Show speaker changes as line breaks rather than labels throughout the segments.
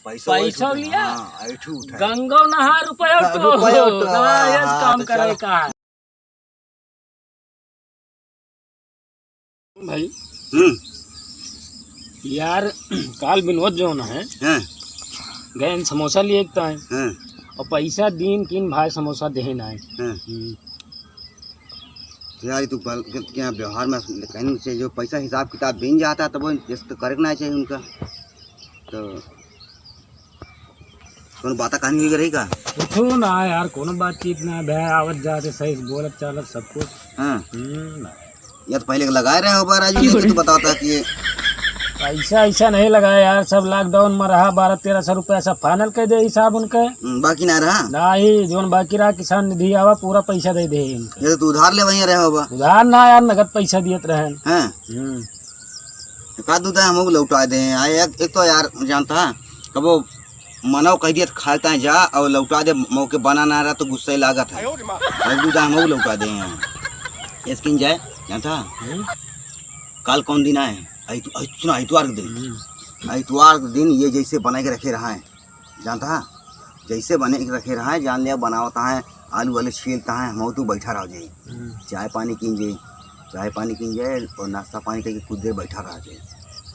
पैसा लिया
ऐठू उठा
गंगा नहा रुपया तो काम करे का है भाई। यार काल विनोद जो ना है गए समोसा लिए एक और पैसा दिन किन भाई समोसा दे ना है
यार तू क्या व्यवहार में कहने से जो पैसा हिसाब किताब बिन जाता है तब वो तो करना चाहिए उनका। तो कौन बात कहानी हुई रहेगा
पूछो ना यार कौन बातचीत ना भै आवत जाते सही बोलत चालत सब कुछ।
या तो पहले लगाए रहे हो राजू तो बताता कि
पैसा ऐसा नहीं लगाया यार सब लॉकडाउन में रहा 1200-1300 रुपया सब फाइनल कर दे हिसाब उनके
बाकी ना रहा
नहीं जो बाकी रहा किसान निधि आवा पूरा पैसा दे दे
ये तो उधार ले वहीं रहे होगा
उधार ना यार नगद पैसा दियत रहे
का दूधा हम लौटा दे एक तो यार जानता है कब वो मनाओ कह दिया खाता है जा और लौटा दे मौके बना ना रहा तो गुस्सा लागत है दूधा हम लौटा दे स्किन जाए जानता काल कौन दिन आए इतवार के दिन ये जैसे बना के रखे रहा है जानता है जैसे बने के रखे रहा है जान लिया बनावता है आलू वाले छीलता है हम तो बैठा रह जाए चाय पानी कीन जाए और नाश्ता पानी करके कुछ देर बैठा रह जाए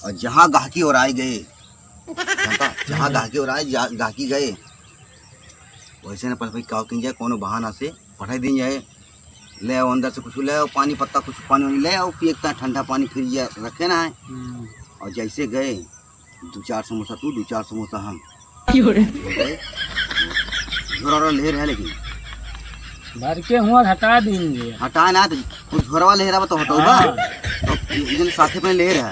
और जहाँ गाहकी और आए गए जानता जहाँ गाहकी और आए गाहकी गए वैसे ना भाई काव कीन जाए कोनो बहाना से पढ़ाई दिन जाए ले आओ अंदर से कुछ ले आओ पानी पत्ता कुछ पानी ले आओ पिएता ठंडा पानी फिर ये रखे ना है और जैसे गए 2-4 समोसा तू 2-4 समोसा हम झोरा ले रहे लेकिन
भर के हुआ हटा देंगे
हटा ना तो कुछ झोरा ले रहा तो हटाऊगा तो साथे में ले रहा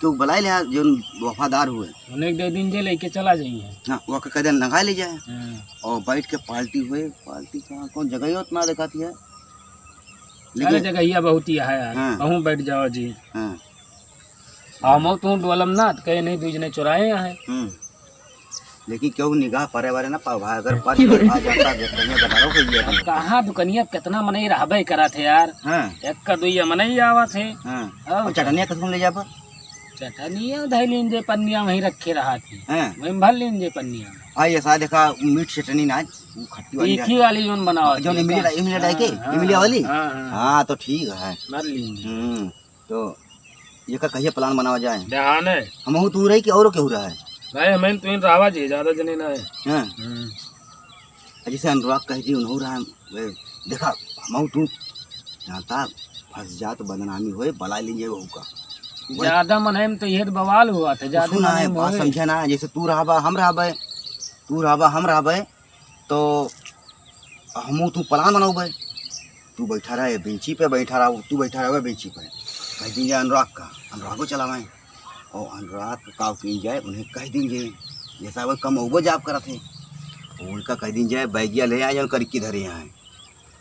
क्यों बुलाए ले जो वफादार हुए
उन्हें 2 दिन जे लेके चला जाइए
हाँ वो कदम लगा ले जाए और बैठ के पार्टी हुए पार्टी कहाँ कौन जगह हो उतना दिखाती है
लेकिन जगह बहुत ही है यार कहूँ बैठ जाओ जी हम तू डोलम ना तो कहीं नहीं दूज ने चुराए है
लेकिन क्यों निगाह परे वाले ना पाओ भाई अगर
कहाँ दुकनिया कितना मनई रहबे करा थे यार एक का दुइया मनई आवा थे
चटनिया कसम ले जा पर
चटनिया धैलीन जे पन्निया वहीं रखे रहा थी वहीं भर लीन जे पन्निया
आई ऐसा देखा मीठ चटनी ना खट्टी वाली
तीखी वाली जोन बनाओ
जो इमली वाली हाँ तो ठीक है
भर लीन
तो ये का कहिए प्लान बनावा जाए
ध्यान है
हम तू रही कि और केहू रहा है
भाई हमें तो इन रावा जी ज्यादा जने ना है
जैसे अनुराग कह दी उन्हों रहा देखा हम तू जानता फंस जा तो बदनामी होए बला लीजिए वहू का
ज्यादा मन तो ये बवाल हुआ था ज्यादा
सुना है बात समझे ना जैसे तू रहा हम रहा तो हम तू प्लान बनाओ तू बैठा रहे बेंची पे बैठा रहा तू बैठा रहा बेंची पे कह दीजिए अनुराग को चलावाएं और अनुराग का की जाए उन्हें कह दीजिए जैसा वो कम उगो जाप करा थे उनका कह दीजिए जाए बैगिया ले आए कर किधर यहाँ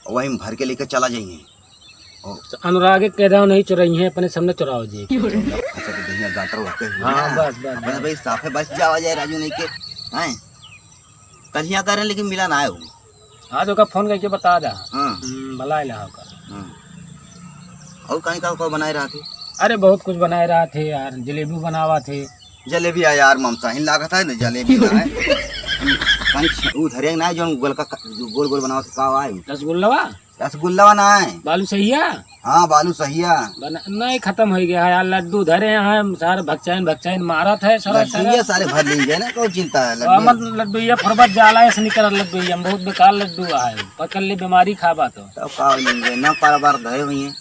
और वही भर के लेकर चला जाइए
अनुराग कह रहा नहीं चुराई है अपने सामने चुराओ जी
भाई साफे बस जावा जाए राजू नहीं के हैं कहिया कर लेकिन मिला ना आए
हाँ तो का फोन करके बता दा भला ला
और कहीं का बनाए रहा थे
अरे बहुत कुछ बनाए रहा थे यार जलेबी बनावा थे
जलेबी यार ममता ही लागत है ना जलेबी उधर ना जो गोल गोल बनावा का रसगुल्ला ना है
बालू सहिया
हाँ बालू सहिया
नहीं खत्म हो गया है यार लड्डू धरे हैं सारे भक्चाइन मारा था
सारे भर लीजिए ना कोई चिंता है
लड्डू ये फरबत जाला है निकल लड्डू ये बहुत बेकार लड्डू है पकड़ ली बीमारी खाबा तो
न बार धरे हुई है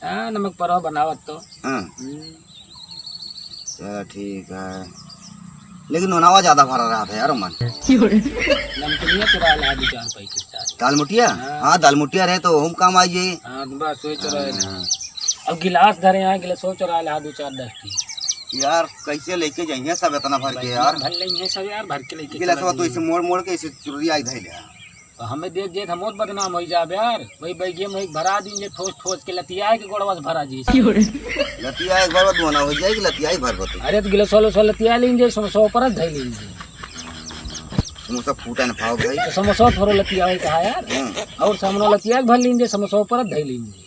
हाँ नमक परवा बनावत तो
चलो ठीक है लेकिन नोनावा ज्यादा भरा रहा था यार मन
नमकीनिया चुरा ला 2-4 पैकेट
दाल मुठिया हाँ दाल मुठिया रहे तो हम काम आइए
बस वही चुरा अब गिलास धरे यहाँ गिलास चुरा ला 2-4
यार कैसे लेके जाइए सब इतना भर के यार
भर लेंगे सब यार भर के लेके
गिलास तो इसे मोड़ के इसे चुरिया इधर ले
तो हमें देख जे हम बहुत बदनाम हो जाब यार वही बैगे में भरा दीजिए ठोस के लतिया के गोड़वा से भरा जी
लतिया एक बार बना हो जाएगी लतिया ही भर बतो
अरे तो गिलास लतिया लीजिए समोसा पर धै लीजिए
समोसा फूटा न पाओ भाई
तो समोसा थोड़ा लतिया है कहा यार और सामने लतिया भर लीजिए समोसा पर धै लीजिए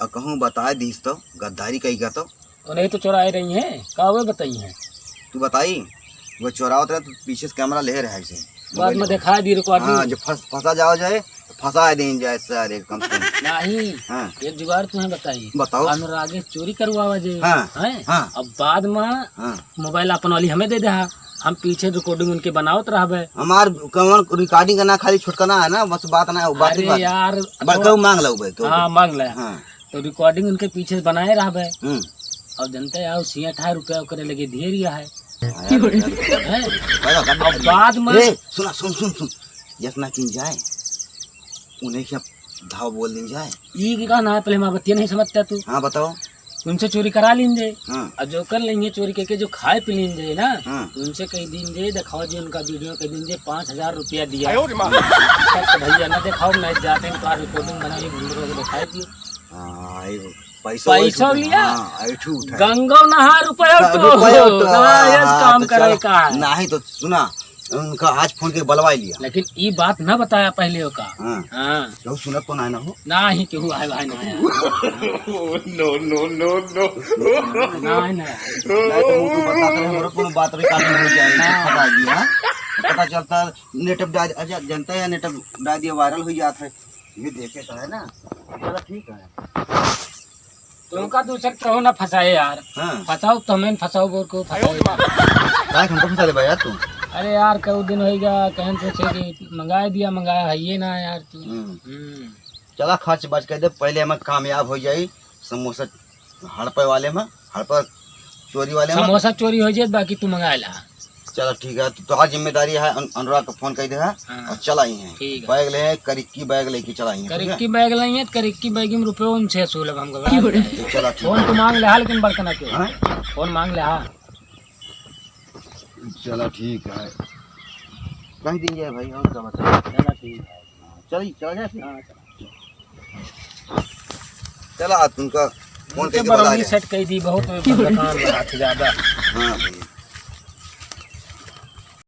और कहूँ बता दीस तो गद्दारी कही का तो
नहीं तो चुराए रही है का वे बताई है
तू बताई वो चोरावत रहे तो पीछे से कैमरा ले रहा है ऐसे
बाद में दिखा दी रिकॉर्डिंग।
हाँ जो फंसा जाओ जाए फंसा दें जाए सारे कम से कम।
नहीं
हाँ
एक जुगाड़ तुम्हें बताइए।
बताओ।
अनुरागे चोरी करवावा जे
हाँ,
हैं?
हाँ।
अब बाद में
हाँ
मोबाइल अपन वाली हमें दे दे, हम पीछे रिकॉर्डिंग उनके बनावत रहबे।
हमार कौन रिकॉर्डिंग करना खाली छुटकाना है ना, बस बात ना बात ही
अरे
बात
यार
बड़का मांग लो भाई तो।
हाँ मांग ले।
हाँ
तो रिकॉर्डिंग उनके पीछे बनाए रहबे।
हम्म
अब जनते यार 68 करे लगे धीरे है।
भाई
अब बाद में
सुना सुन सुन सुन जितना किन जाए उन्हें क्या धाव बोल दिन जाए।
ये का ना है, पहले मैं बतिया नहीं समझता तू।
हाँ बताओ।
उनसे चोरी करा लेंगे
हाँ
और जो कर लेंगे चोरी करके जो खाए पी लेंगे ना,
हाँ
उनसे कह दीजिए दिखाओ जी उनका वीडियो कह दीजिए 5000 रुपया दिया। तो भैया ना दिखाओ मैं जाते हैं तो रिकॉर्डिंग बनाइए दिखाई दिए।
हाँ
पैसा लिया
ऐठू उठा
गंगा नहा रुपया काम करे का है।
नहीं तो सुना उनका आज फोन के बलवाई लिया,
लेकिन ये बात ना बताया पहले का।
हाँ
हाँ
क्यों सुनत तो ना हो
ना ही क्यों आए भाई ना आया।
नो नो नो नो
ना
नहीं तो मुझको बताते हैं हमारा कोनो बात रिकॉर्डिंग हो जाएगी पता दिया पता चलता नेट अच्छा जनता है नेट डाल दिया वायरल हो जाता है ये देखे तो है ना। चलो ठीक है
तुमका दूसरा कहो ना फंसाए यार।
हाँ
फंसाओ तो हमें फंसाओ बोल को फंसाओ।
काय हमको फंसा ले भाई यार तू।
अरे यार कई दिन होगा कहन सोचे कि मंगाया है ये ना यार तू।
चला खर्च बच कर दे पहले हमें कामयाब हो जाए समोसा हड़पे वाले में हड़पर चोरी वाले में
समोसा चोरी हो जाए बाकी तू मंगा ला।
चलो ठीक है तो आज जिम्मेदारी है अनुराग को फोन कर दे और चलाई है
ठीक है।
बैग ले करिक्की बैग लेके चलाई है
करिक्की बैग लेंगे करिक्की बैग में रुपये 600 लगा हमको।
तो चलो ठीक
फोन तो मांग ले हा लेकिन बड़का ना क्यों
है
फोन मांग ले हा।
चलो ठीक है कहीं दिन जाए भाई और क्या बता।
चला ठीक है
चलिए चला जाए
हाँ,
चला तुमका फोन
उनके
करके बता
बरौनी
दे।
सेट कह दी बहुत दुकान लगा थी ज्यादा।
हाँ भैया